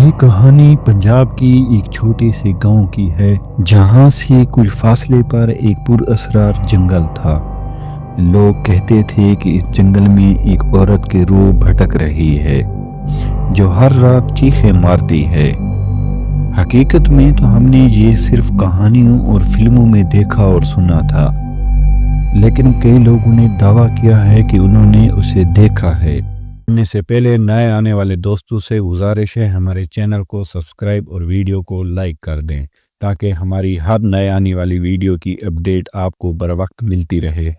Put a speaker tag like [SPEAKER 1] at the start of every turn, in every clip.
[SPEAKER 1] یہ کہانی پنجاب کی ایک چھوٹے سے گاؤں کی ہے جہاں سے کچھ فاصلے پر ایک پر اسرار جنگل تھا۔ لوگ کہتے تھے کہ اس جنگل میں ایک عورت کی روح بھٹک رہی ہے جو ہر رات چیخیں مارتی ہے۔ حقیقت میں تو ہم نے یہ صرف کہانیوں اور فلموں میں دیکھا اور سنا تھا، لیکن کئی لوگوں نے دعویٰ کیا ہے کہ انہوں نے اسے دیکھا ہے۔ سننے سے پہلے نئے آنے والے دوستوں سے گزارش ہے ہمارے چینل کو سبسکرائب اور ویڈیو کو لائک کر دیں تاکہ ہماری ہر نئے آنے والی ویڈیو کی اپڈیٹ آپ کو بر وقت ملتی رہے۔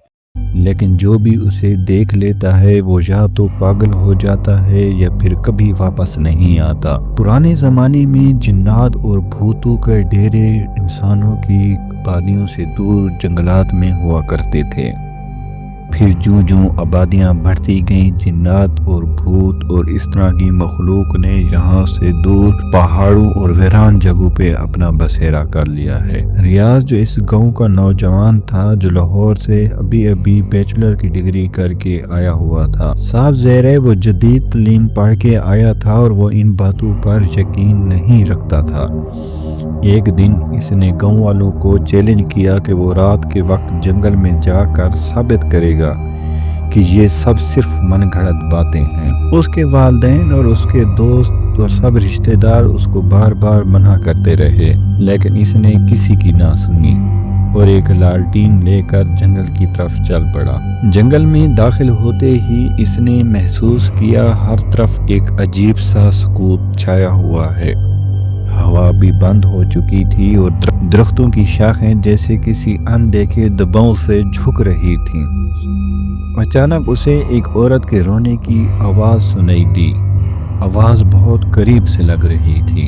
[SPEAKER 1] لیکن جو بھی اسے دیکھ لیتا ہے وہ یا تو پاگل ہو جاتا ہے یا پھر کبھی واپس نہیں آتا۔ پرانے زمانے میں جنات اور بھوتوں کے ڈیرے انسانوں کی آبادیوں سے دور جنگلات میں ہوا کرتے تھے۔ پھر جوں آبادیاں بڑھتی گئیں، جنات اور بھوت اور اس طرح کی مخلوق نے یہاں سے دور پہاڑوں اور ویران جگہوں پہ اپنا بسیرا کر لیا ہے۔ ریاض جو اس گاؤں کا نوجوان تھا، جو لاہور سے ابھی بیچلر کی ڈگری کر کے آیا ہوا تھا، صاف ظاہر ہے وہ جدید تعلیم پڑھ کے آیا تھا اور وہ ان باتوں پر یقین نہیں رکھتا تھا۔ ایک دن اس نے گاؤں والوں کو چیلنج کیا کہ وہ رات کے وقت جنگل میں جا کر ثابت کرے گا کہ یہ سب صرف من گھڑت باتیں ہیں۔ اس کے والدین اور اس کے دوست اور سب رشتہ دار اس کو بار بار منع کرتے رہے، لیکن اس نے کسی کی نہ سنی اور ایک لالٹین لے کر جنگل کی طرف چل پڑا۔ جنگل میں داخل ہوتے ہی اس نے محسوس کیا ہر طرف ایک عجیب سا سکوت چھایا ہوا ہے۔ ہوا بھی بند ہو چکی تھی اور درختوں کی شاخیں جیسے کسی اندیکھے دباؤ سے جھک رہی تھیں۔ اچانک اسے ایک عورت کے رونے کی آواز سنائی دی۔ آواز بہت قریب سے لگ رہی تھی۔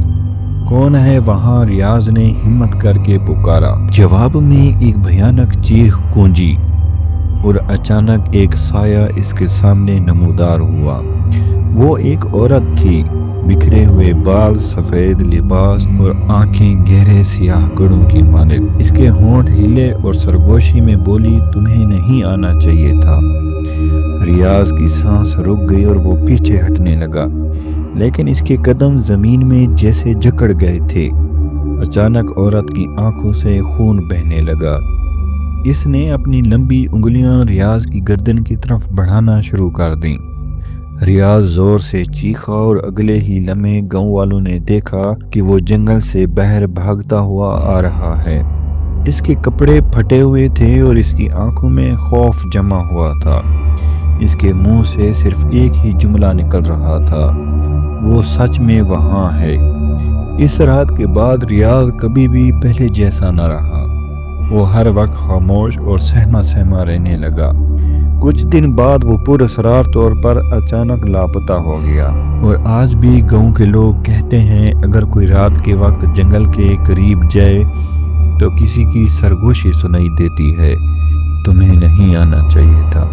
[SPEAKER 1] کون ہے وہاں؟ ریاض نے ہمت کر کے پکارا۔ جواب میں ایک بھیانک چیخ گونجی اور اچانک ایک سایہ اس کے سامنے نمودار ہوا۔ وہ ایک عورت تھی، بکھرے ہوئے بال، سفید لباس اور آنکھیں گہرے سیاہ گڑوں کی مانند۔ اس کے ہونٹ ہلے اور سرگوشی میں بولی، تمہیں نہیں آنا چاہیے تھا۔ ریاض کی سانس رک گئی اور وہ پیچھے ہٹنے لگا، لیکن اس کے قدم زمین میں جیسے جکڑ گئے تھے۔ اچانک عورت کی آنکھوں سے خون بہنے لگا۔ اس نے اپنی لمبی انگلیاں ریاض کی گردن کی طرف بڑھانا شروع کر دیں۔ ریاض زور سے چیخا اور اگلے ہی لمحے گاؤں والوں نے دیکھا کہ وہ جنگل سے باہر بھاگتا ہوا آ رہا ہے۔ اس کے کپڑے پھٹے ہوئے تھے اور اس کی آنکھوں میں خوف جمع ہوا تھا۔ اس کے منہ سے صرف ایک ہی جملہ نکل رہا تھا، وہ سچ میں وہاں ہے۔ اس رات کے بعد ریاض کبھی بھی پہلے جیسا نہ رہا۔ وہ ہر وقت خاموش اور سہما رہنے لگا۔ کچھ دن بعد وہ پر اسرار طور پر اچانک لاپتہ ہو گیا، اور آج بھی گاؤں کے لوگ کہتے ہیں اگر کوئی رات کے وقت جنگل کے قریب جائے تو کسی کی سرگوشی سنائی دیتی ہے، تمہیں نہیں آنا چاہیے تھا۔